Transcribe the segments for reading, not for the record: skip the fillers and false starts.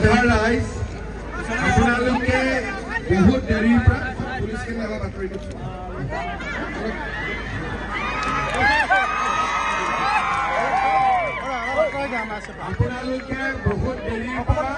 শ্ৰদ্ধা ৰাইজ আপোনালোকে বহুত দেৰিৰ পৰা পুলিচ কেনেকুৱা বাতৰি দিছে আপোনালোকে বহুত দেৰিৰ পৰা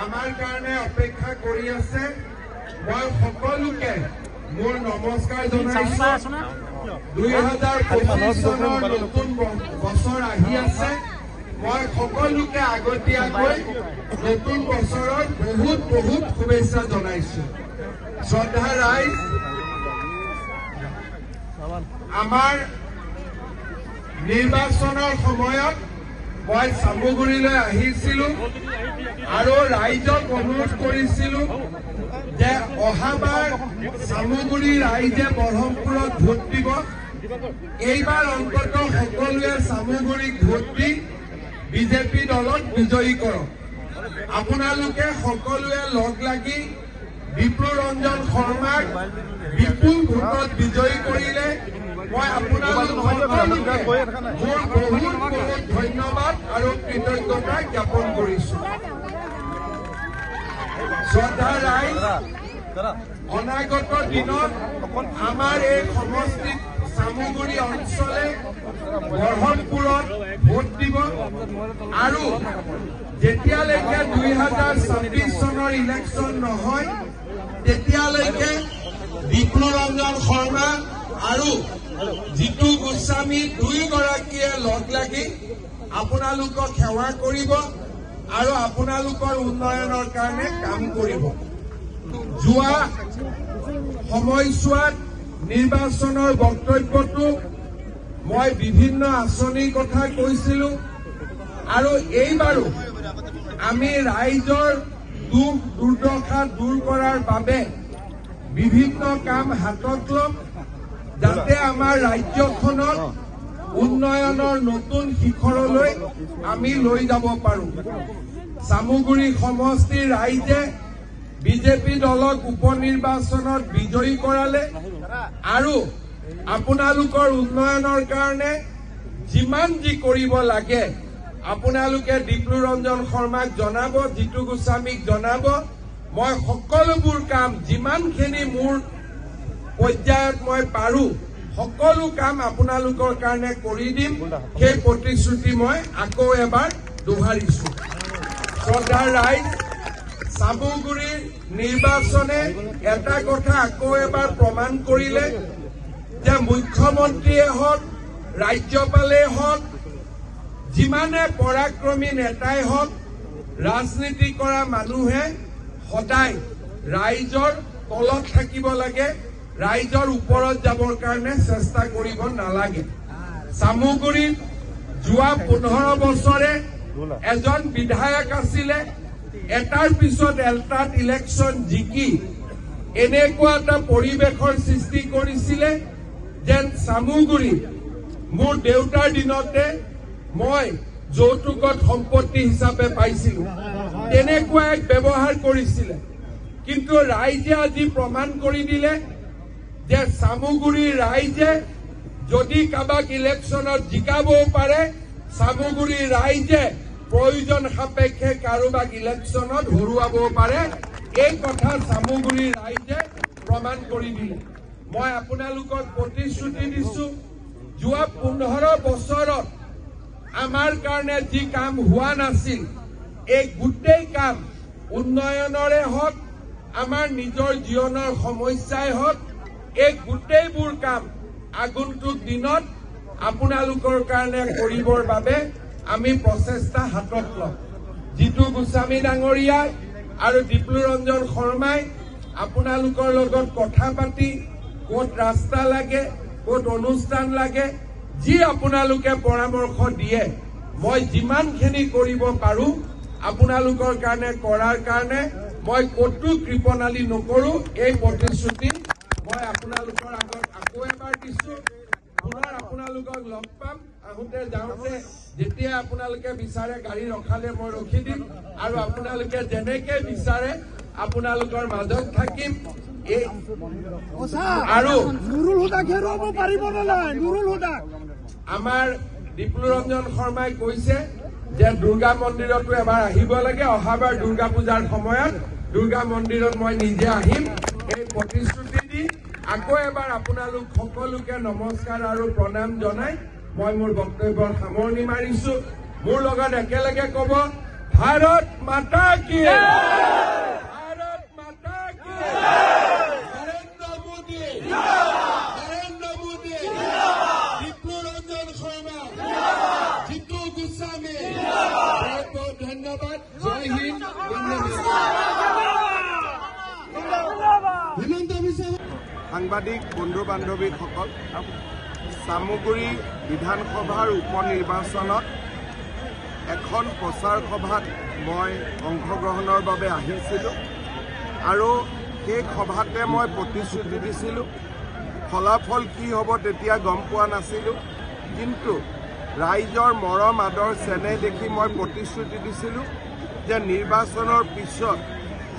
আমাৰ কাৰণে অপেক্ষা কৰি আছে মই সকলোকে মোৰ নমস্কাৰ জনাইছো 2025 চনৰ নতুন বছৰ আহি আছে মই সকলোকে আগতীয়াকৈ নতুন বছৰৰ বহুত বহুত শুভেচ্ছা জনাইছো শ্ৰদ্ধা ৰাইজ আমাৰ নিৰ্বাচনৰ সময়ত মই চামুগুৰিলৈ আহিছিলো আৰু ৰাইজক অনুৰোধ কৰিছিলো যে অহাবাৰ চামুগুৰি ৰাইজে বৰহমপুৰত ভোট দিব এইবাৰ অন্তত সকলোৱে চামুগুৰিক ভোট দি বিজেপি দলক বিজয়ী কৰক আপোনালোকে সকলোৱে লগ লাগি বিপ্লৱ ৰঞ্জন শৰ্মাক বিপুল ভোটত বিজয়ী কৰিলে মই আপোনালোক সকলোকে মোৰ বহুত বহুত ধন্যবাদ আৰু কৃতজ্ঞতা জ্ঞাপন কৰিছো শ্ৰদ্ধা ৰাইজ অনাগত দিনত আমাৰ এই সমষ্টিত চামুগুৰি অঞ্চলে বৰহমপুৰত ভোট দিব আৰু যেতিয়ালৈকে 2026 চনৰ ইলেকশ্যন নহয় তেতিয়ালৈকে বিপ্লৱ ৰঞ্জন শৰ্মা আৰু জিতু গোস্বামী দুয়োগৰাকীয়ে লগ লাগি আপোনালোকক সেৱা কৰিব আৰু আপোনালোকৰ উন্নয়নৰ কাৰণে কাম কৰিব যোৱা সময়ছোৱাত নিৰ্বাচনৰ বক্তব্যটো মই বিভিন্ন আঁচনিৰ কথা কৈছিলো আৰু এইবাৰো আমি ৰাইজৰ দুখ দুৰ্দশা দূৰ কৰাৰ বাবে বিভিন্ন কাম হাতত ল'ম যাতে আমাৰ ৰাজ্যখনক উন্নয়নৰ নতুন শিখৰলৈ আমি লৈ যাব পাৰো চামুগুৰি সমষ্টিৰ ৰাইজে বিজেপি দলক উপনিৰ্বাচনত বিজয়ী কৰালে আৰু আপোনালোকৰ উন্নয়নৰ কাৰণে যিমান যি কৰিব লাগে আপোনালোকে বিপ্লৱ ৰঞ্জন শৰ্মাক জনাব জিতু গোস্বামীক জনাব মই সকলোবোৰ কাম যিমানখিনি মোৰ পৰ্যায়ত মই পাৰো সকলো কাম আপোনালোকৰ কাৰণে কৰি দিম সেই প্ৰতিশ্ৰুতি মই আকৌ এবাৰ দোহাৰিছো শ্ৰদ্ধাৰ ৰাইজ চামুগুৰিৰ নিৰ্বাচনে এটা কথা আকৌ এবাৰ প্ৰমাণ কৰিলে যে মুখ্যমন্ত্ৰীয়ে হওক ৰাজ্যপালে হওক যিমানে পৰাক্ৰমী নেতাই হওক ৰাজনীতি কৰা মানুহে সদায় ৰাইজৰ তলত থাকিব লাগে ৰাইজৰ ওপৰত যাবৰ কাৰণে চেষ্টা কৰিব নালাগে চামুগুৰিত যোৱা 15 বছৰে এজন বিধায়ক আছিলে এটাৰ পিছত এটাত ইলেকশ্যন জিকি এনেকুৱা এটা পৰিৱেশৰ সৃষ্টি কৰিছিলে যেন চামুগুৰি মোৰ দেউতাৰ দিনতে মই যৌতুকত সম্পত্তি হিচাপে পাইছিলো তেনেকুৱা এক ব্যৱহাৰ কৰিছিলে কিন্তু ৰাইজে আজি প্ৰমাণ কৰি দিলে যে চামুগুৰিৰ ৰাইজে যদি কাবাক ইলেকশ্যনত জিকাবও পাৰে চামুগুৰিৰ ৰাইজে প্ৰয়োজন সাপেক্ষে কাৰোবাক ইলেকশ্যনত হৰুৱাবও পাৰে এই কথা চামুগুৰিৰ ৰাইজে প্ৰমাণ কৰি দিলে মই আপোনালোকক প্ৰতিশ্ৰুতি দিছো যোৱা 15 বছৰত আমাৰ কাৰণে যি কাম হোৱা নাছিল এই গোটেই কাম উন্নয়নৰে হওক আমাৰ নিজৰ জীৱনৰ সমস্যাই হওক এই গোটেইবোৰ কাম আগন্তুক দিনত আপোনালোকৰ কাৰণে কৰিবৰ বাবে আমি প্ৰচেষ্টা হাতত লম জিতু গোস্বামী ডাঙৰীয়া আৰু বিপ্লৱ ৰঞ্জন শৰ্মাই আপোনালোকৰ লগত কথা পাতি ক'ত ৰাস্তা লাগে ক'ত অনুষ্ঠান লাগে যি আপোনালোকে পৰামৰ্শ দিয়ে মই যিমানখিনি কৰিব পাৰো আপোনালোকৰ কাৰণে কৰাৰ কাৰণে মই ক'তো কৃপণালী নকৰো এই প্ৰতিশ্ৰুতি মই আপোনালোকৰ আগত আকৌ এবাৰ দিছো পুনৰ আপোনালোকক লগ পাম আহোঁতে যাওঁতে যেতিয়া আপোনালোকে বিচাৰে গাড়ী ৰখালে মই ৰখি দিম আৰু আপোনালোকে যেনেকে বিচাৰে আপোনালোকৰ মাজত থাকিম আৰু নুৰুল হুদাক হেৰুৱাব পাৰিব নে নাই নুৰুল হুদাক আমাৰ বিপ্লৱ ৰঞ্জন শৰ্মাই কৈছে যে দুৰ্গা মন্দিৰতো এবাৰ আহিব লাগে, অহাবাৰ দুৰ্গা পূজাৰ সময়ত দুৰ্গা মন্দিৰত মই নিজে আহিম। এই প্ৰতিশ্ৰুতি দি আকৌ এবাৰ আপোনালোক সকলোকে নমস্কাৰ আৰু প্ৰণাম জনাই মই মোৰ বক্তব্যৰ সামৰণি মাৰিছো। মোৰ লগত একেলগে ক'ব, ভাৰত মাতা কি, ভাৰত মাতা কি, নৰেন্দ্ৰ মোদী, নৰেন্দ্ৰ মোদী, জিতু ৰঞ্জন শৰ্মা, জিতু গোস্বামী, বহুত বহুত ধন্যবাদ। জয় হিন্দ, সাংবাদিক বন্ধু বান্ধৱীসকল, চামগুৰি বিধানসভাৰ উপ নিৰ্বাচনত এখন প্ৰচাৰ সভাত মই অংশগ্ৰহণৰ বাবে আহিছিলোঁ আৰু সেই সভাতে মই প্ৰতিশ্ৰুতি দিছিলোঁ। ফলাফল কি হ'ব তেতিয়া গম পোৱা নাছিলোঁ, কিন্তু ৰাইজৰ মৰম আদৰ চেনেহ দেখি মই প্ৰতিশ্ৰুতি দিছিলোঁ যে নিৰ্বাচনৰ পিছত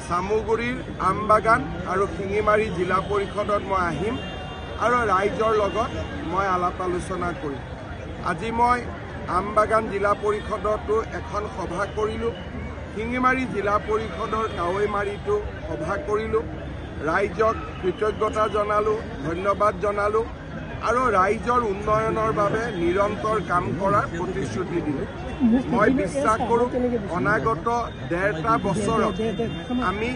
চামগুৰিৰ আমবাগান আৰু শিঙিমাৰী জিলা পৰিষদত মই আহিম আৰু ৰাইজৰ লগত মই আলাপ আলোচনা কৰিম। আজি মই আমবাগান জিলা পৰিষদতো এখন সভা কৰিলোঁ, শিঙিমাৰী জিলা পৰিষদৰ কাৱৈমাৰীতো সভা কৰিলোঁ। ৰাইজক কৃতজ্ঞতা জনালোঁ, ধন্যবাদ জনালোঁ আৰু ৰাইজৰ উন্নয়নৰ বাবে নিৰন্তৰ কাম কৰাৰ প্ৰতিশ্ৰুতি দিলোঁ। মই বিশ্বাস কৰোঁ অনাগত 1.5 বছৰত আমি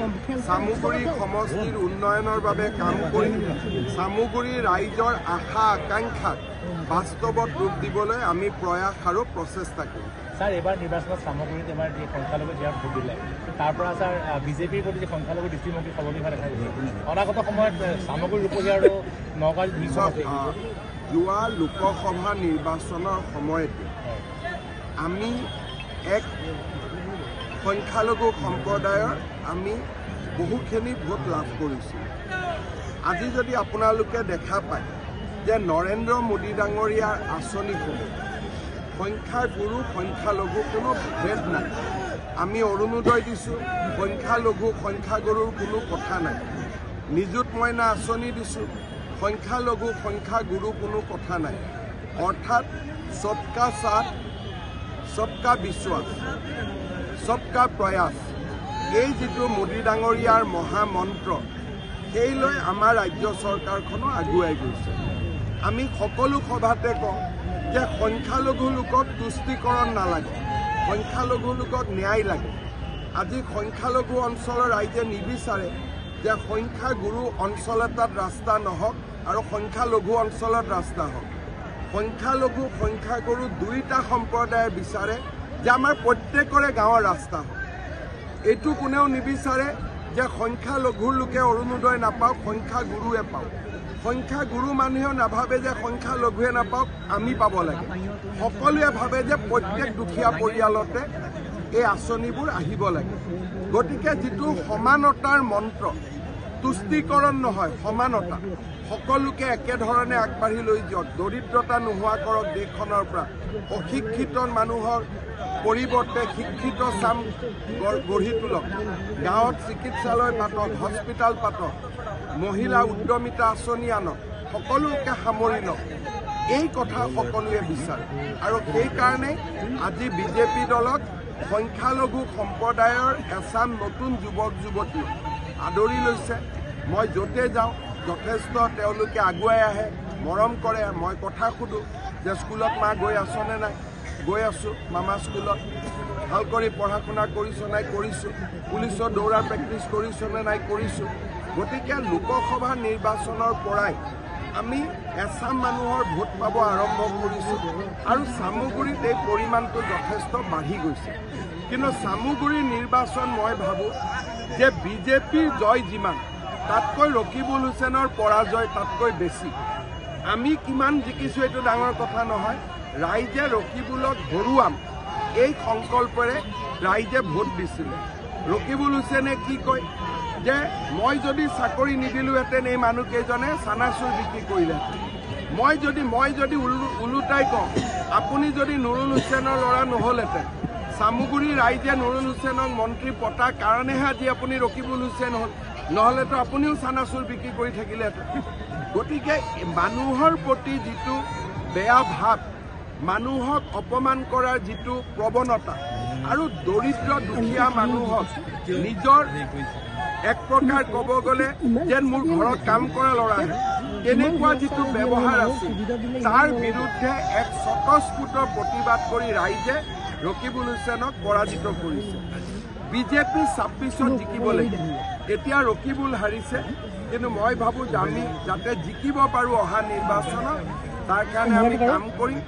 চামগুৰি সমষ্টিৰ উন্নয়নৰ বাবে কাম কৰিম। চামগুৰি ৰাইজৰ আশা আকাংক্ষাক বাস্তৱত ৰূপ দিবলৈ আমি প্ৰয়াস আৰু প্ৰচেষ্টা কৰিম। স্যাৰ, এবাৰ নিৰ্বাচনত চামগুৰিত এবাৰ যে সংখ্যালঘু যাৰ ভোট দিলে তাৰ পৰা স্যাৰ বিজেপিৰ প্ৰতি যে সংখ্যালঘু দৃষ্টিভংগী সলনি হোৱা দেখা গৈছে। অনাগত সময়ত চামগুৰি ৰূপহী আৰু নগাঁও যোৱা লোকসভা নিৰ্বাচনৰ সময়তে আমি এক সংখ্যালঘু সম্প্ৰদায়ৰ আমি বহুখিনি ভোট লাভ কৰিছোঁ। আজি যদি আপোনালোকে দেখা পায় যে নৰেন্দ্ৰ মোদী ডাঙৰীয়াৰ আঁচনিসমূহ সংখ্যাগুৰু সংখ্যালঘু কোনো ভেদ নাই। আমি অৰুণোদয় দিছোঁ, সংখ্যালঘু সংখ্যাগুৰুৰ কোনো কথা নাই। নিযুত মইনা আঁচনি দিছোঁ, সংখ্যালঘু সংখ্যাগুৰু কোনো কথা নাই। অৰ্থাৎ সবকা সাথ সবকা বিশ্বাস সবকা প্ৰয়াস, এই যিটো মোদী ডাঙৰীয়াৰ মহামন্ত্ৰ, সেই লৈ আমাৰ ৰাজ্য চৰকাৰখনো আগুৱাই গৈছে। আমি সকলো সভাতে কওঁ যে সংখ্যালঘু লোকক তুষ্টিকৰণ নালাগে, সংখ্যালঘু লোকক ন্যায় লাগে। আজি সংখ্যালঘু অঞ্চলৰ ৰাইজে নিবিচাৰে যে সংখ্যাগুৰু অঞ্চল এটাত ৰাস্তা নহওক আৰু সংখ্যালঘু অঞ্চলত ৰাস্তা হওক। সংখ্যালঘু সংখ্যাগুৰু দুয়োটা সম্প্ৰদায়ে বিচাৰে যে আমাৰ প্ৰত্যেকৰে গাঁৱৰ ৰাস্তা হওক। এইটো কোনেও নিবিচাৰে যে সংখ্যালঘুৰ লোকে অৰুণোদয় নাপাওক, সংখ্যাগুৰুৱে পাওক। সংখ্যাগুৰু মানুহেও নাভাবে যে সংখ্যালঘুৱে নাপাওক, আমি পাব লাগে। সকলোৱে ভাবে যে প্ৰত্যেক দুখীয়া পৰিয়ালতে এই আঁচনিবোৰ আহিব লাগে। গতিকে যিটো সমানতাৰ মন্ত্ৰ, তুষ্টিকৰণ নহয়, সমানতা, সকলোকে একেধৰণে আগবাঢ়ি লৈ যাওক, দৰিদ্ৰতা নোহোৱা কৰক দেশখনৰ পৰা, অশিক্ষিত মানুহৰ পৰিৱৰ্তে শিক্ষিত চাম গঢ়ি তোলক, গাঁৱত চিকিৎসালয় পাতক, হস্পিটেল পাতক, মহিলা উদ্যমিতা আঁচনি আনক, সকলোকে সামৰি লওক। এই কথা সকলোৱে বিচাৰে আৰু সেইকাৰণে আজি বিজেপি দলক সংখ্যালঘু সম্প্ৰদায়ৰ এচাম নতুন যুৱক যুৱতীয়ে আদৰি লৈছে। মই য'তে যাওঁ যথেষ্ট তেওঁলোকে আগুৱাই আহে, মৰম কৰে। মই কথা সোধোঁ যে স্কুলত মা গৈ আছনে নাই? গৈ আছোঁ মামা স্কুলত। ভাল কৰি পঢ়া শুনা কৰিছ নাই? কৰিছোঁ। পুলিচৰ দৌৰা প্ৰেক্টিচ কৰিছনে নাই? কৰিছোঁ। গতিকে লোকসভা নিৰ্বাচনৰ পৰাই আমি এচাম মানুহৰ ভোট পাব আৰম্ভ কৰিছোঁ আৰু চামগুৰিত এই পৰিমাণটো যথেষ্ট বাঢ়ি গৈছে। কিন্তু চামগুৰিৰ নিৰ্বাচন মই ভাবোঁ যে বিজেপিৰ জয় যিমান, তাতকৈ ৰকিবুল হুছেইনৰ পৰাজয় তাতকৈ বেছি। আমি কিমান জিকিছোঁ এইটো ডাঙৰ কথা নহয়, ৰাইজে ৰকিবুলক হৰুৱাম এই সংকল্পৰে ৰাইজে ভোট দিছিলে। ৰকিবুল হুছেইনে কি কয় যে মই যদি চাকৰি নিদিলোহেঁতেন এই মানুহকেইজনে চানাচুৰ বিক্ৰী কৰিলেহেঁতেন। মই যদি ওলোটাই কওঁ, আপুনি যদি নুৰুল হুছেইনৰ ল'ৰা নহ'লহেঁতেন, চামগুৰি ৰাইজে নুৰুল হুছেইনক মন্ত্ৰী পতাৰ কাৰণেহে আজি আপুনি ৰকিবুল হুছেইন হ'ল, নহ'লেতো আপুনিও চানাচুৰ বিক্ৰী কৰি থাকিলেহেঁতেন। গতিকে মানুহৰ প্ৰতি যিটো বেয়া ভাৱ, মানুহক অপমান কৰাৰ যিটো প্ৰৱণতা আৰু দৰিদ্ৰ দুখীয়া মানুহক নিজৰ এক প্ৰকাৰ ক'ব গ'লে যেন মোৰ ঘৰত কাম কৰা ল'ৰাহে তেনেকুৱা যিটো ব্যৱহাৰ আছিল তাৰ বিৰুদ্ধে এক স্বতঃস্ফূৰ্ত প্ৰতিবাদ কৰি ৰাইজে ৰকিবুল হুছেইনক পৰাজিত কৰিছে। বিজেপি 26ত জিকিব লাগিব। এতিয়া ৰকিবুল হাৰিছে, কিন্তু মই ভাবোঁ যে আমি যাতে জিকিব পাৰোঁ অহা নিৰ্বাচনত তাৰ কাৰণে আমি কাম কৰিম।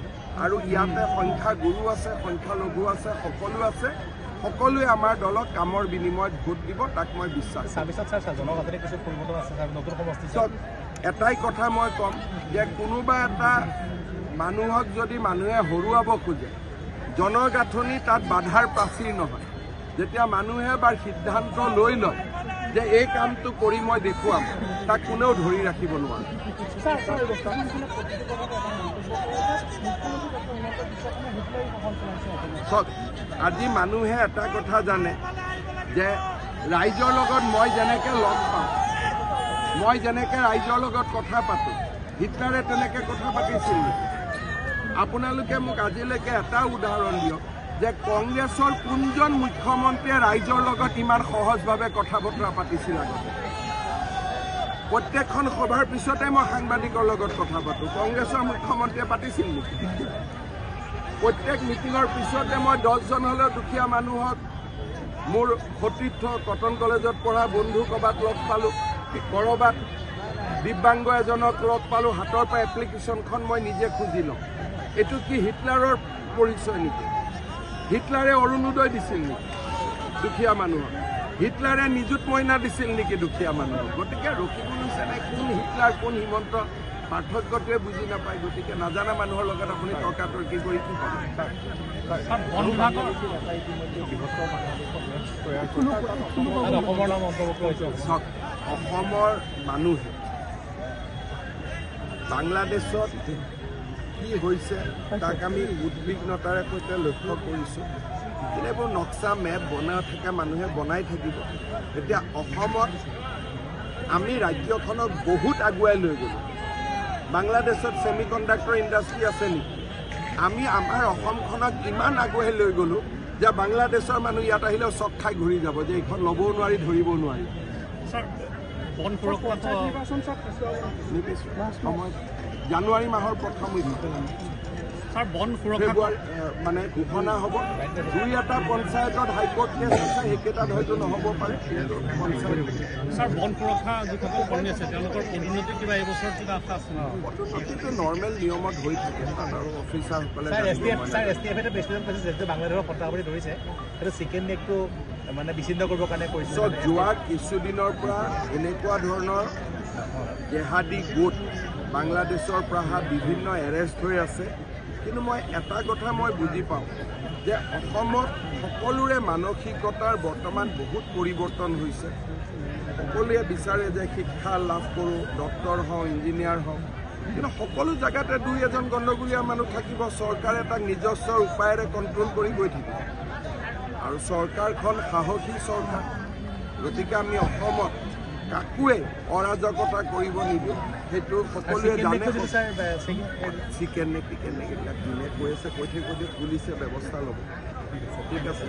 আৰু ইয়াতে সংখ্যাগুৰু আছে, সংখ্যালঘু আছে, সকলো আছে। সকলোৱে আমাৰ দলক কামৰ বিনিময়ত ভোট দিব, তাক মই বিশ্বাস কৰোঁ। এটাই কথা মই ক'ম যে কোনোবা এটা মানুহক যদি মানুহে হৰুৱাব খোজে, জনগাঁথনি তাত বাধাৰ প্ৰাচীৰ নহয়। যেতিয়া মানুহে এবাৰ সিদ্ধান্ত লৈ লয় যে এই কামটো কৰি মই দেখুৱাম, তাক কোনেও ধৰি ৰাখিব নোৱাৰে। আজি মানুহে এটা কথা জানে যে ৰাইজৰ লগত মই যেনেকৈ লগ পাওঁ, মই যেনেকৈ ৰাইজৰ লগত কথা পাতোঁ, হিটলাৰে তেনেকৈ কথা পাতিছিল। আপোনালোকে মোক আজিলৈকে এটা উদাহৰণ দিয়ক যে কংগ্ৰেছৰ কোনজন মুখ্যমন্ত্ৰীয়ে ৰাইজৰ লগত ইমান সহজভাৱে কথা বতৰা পাতিছিল আগতে? প্ৰত্যেকখন সভাৰ পিছতে মই সাংবাদিকৰ লগত কথা পাতোঁ। কংগ্ৰেছৰ মুখ্যমন্ত্ৰীয়ে পাতিছিল নেকি? প্ৰত্যেক মিটিঙৰ পিছতে মই 10জন হ'লেও দুখীয়া মানুহক মোৰ সতীৰ্থ কটন কলেজত পঢ়া বন্ধু ক'ৰবাত লগ পালোঁ, ক'ৰবাত দিব্যাংগ এজনক লগ পালোঁ, হাতৰ পৰা এপ্লিকেশ্যনখন মই নিজে খুজি লওঁ। এইটো কি হিটলাৰৰ পৰিচয় নেকি? হিটলাৰে অৰুণোদয় দিছিল নেকি দুখীয়া মানুহক? হিটলাৰে নিযুত মইনা দিছিল নেকি দুখীয়া মানুহক? গতিকে ৰকিবুল হুছেইনে কোন হিটলাৰ কোন হিমন্ত পাৰ্থক্যটোৱে বুজি নাপায়। গতিকে নাজানা মানুহৰ লগত আপুনি তৰ্কাতৰ্কি কৰি কি পাব? অসমৰ মানুহে বাংলাদেশত কি হৈছে তাক আমি উদ্বিগ্নতাৰে সৈতে লক্ষ্য কৰিছোঁ। এইবোৰ নক্সা মেপ বনাই থকা মানুহে বনাই থাকিব। এতিয়া অসমত আমি ৰাজ্যখনক বহুত আগুৱাই লৈ গ'লোঁ। বাংলাদেশত ছেমি কণ্ডাক্টৰ ইণ্ডাষ্ট্ৰী আছে নেকি? আমি আমাৰ অসমখনক ইমান আগুৱাই লৈ গ'লোঁ যে বাংলাদেশৰ মানুহ ইয়াত আহিলেও চক খাই ঘূৰি যাব যে এইখন ল'বও নোৱাৰি, ধৰিবও নোৱাৰি। জানুৱাৰী মাহৰ প্ৰথম ফেব্ৰুৱাৰী মানে ঘোষণা হ'ব। 2-এটা পঞ্চায়তত হাইকোৰ্ট কেছ আছে, সেইকেইটাত হয়তো নহ'ব পাৰে। পদোন্নতিটো নৰ্মেল নিয়মত হৈ থাকে, তাত আৰু অফিচাৰসকলে যোৱা কিছুদিনৰ পৰা এনেকুৱা ধৰণৰ জেহাদী গোট বাংলাদেশৰ পৰা অহা বিভিন্ন এৰেষ্ট হৈ আছে। কিন্তু মই এটা কথা মই বুজি পাওঁ যে অসমত সকলোৰে মানসিকতাৰ বৰ্তমান বহুত পৰিৱৰ্তন হৈছে। সকলোৱে বিচাৰে যে শিক্ষা লাভ কৰোঁ, ডক্টৰ হওঁ, ইঞ্জিনিয়াৰ হওঁ। কিন্তু সকলো জেগাতে 2-এজন গণ্ডগোলীয়া মানুহ থাকিব। চৰকাৰে তাক নিজস্ব উপায়েৰে কণ্ট্ৰল কৰি গৈ থাকিব। আৰু চৰকাৰখন সাহসী চৰকাৰ। গতিকে আমি অসমত কাকোৱে অৰাজকতা কৰিব নিদিওঁ, সেইটো সকলোৱে জানে। চিকেন নে টিকেন নে এইবিলাক যোনে কৈ আছে কৈ থাকোঁতে পুলিচে ব্যৱস্থা ল'ব। ঠিক আছে।